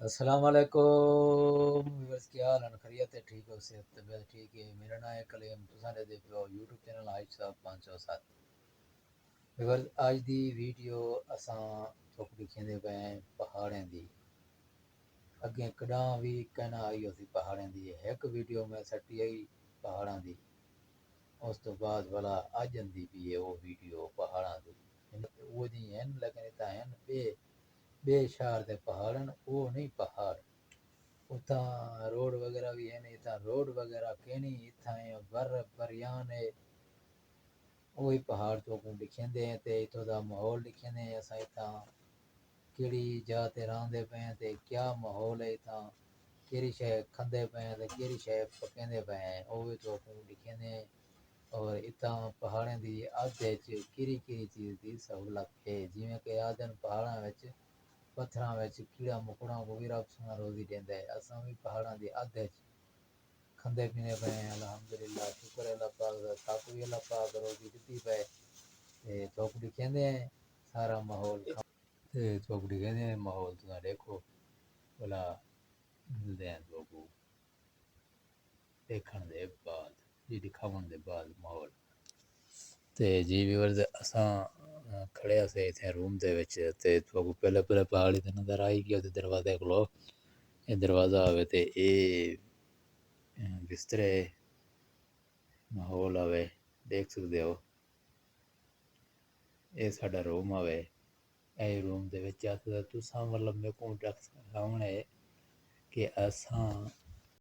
अस्सलाम वालेकुम व्यूअर्स, क्या हाल है? खैरियत है? ठीक हो? सेहत तबीयत ठीक है? मेरा नाम है कलीम, तुसां दे पियो यूट्यूब चैनल आइज साहब 507। व्यूअर्स, आज दी वीडियो असां थोक दिखेंदे पे पहाड़ें दी। अगे कड़ा भी कहना आई होसी पहाड़ें दी, एक वीडियो में सट्टी आई पहाड़ां दी। उस तो बाद वाला अज आंदी पई है वो वीडियो पहाड़ां दी। वो जी हैं लेकिन इतना हैं बे शहर दे पहाड़ न, वो नहीं पहाड़। उतां रोड वगैरह भी है नहीं, इतना रोड वगैरह कहनी इतना बर बरियान है। वही पहाड़ तो को दिखेंदे हैं ते इथों दा माहौल दिखेंदे हैं। असां इतां केड़ी जगह ते रहंदे पे हैं ते क्या माहौल है इतां, केड़ी शै खंदे पे हैं ते केड़ी शै पकेंदे पे हैं, वो भी तो को दिखेंदे हैं। और इतां पहाड़ें दी अध च केड़ी केड़ी चीज़ दी सहूलत है, जिवें कि आदन पहाड़ां विच पत्थरां विच कीड़ा मकोड़ां को भी रब सोना रोज़ी देंदा है। असां भी पहाड़ां दी अध च खंदे पींदे पे हैं। अल्हम्दुलिल्लाह, शुक्र है अल्लाह पाक दा, ताकू भी अल्लाह पाक रोज़ी दित्ती पे ते चौकड़ी कहंदे हैं सारा माहौल ते चौकड़ी कहंदे हैं माहौल तुसां देखो भला मिलदे हैं लोगों देखण दे बाद जी दिखावन दे बाद माहौल। ते जी व्यूअर्स, असां खड़े से इत्थे रूम दे विच ते तुहानू पहले पहले पहाड़ी ते नज़र आई गया ते दरवाजे कोलो। ये दरवाज़ा आवे ते ये बिस्तरे माहौल आवे देख सकदे हो। ये साडा रूम आवे। ए रूम दे विच तुसां मतलब मेरे को सामने कि असां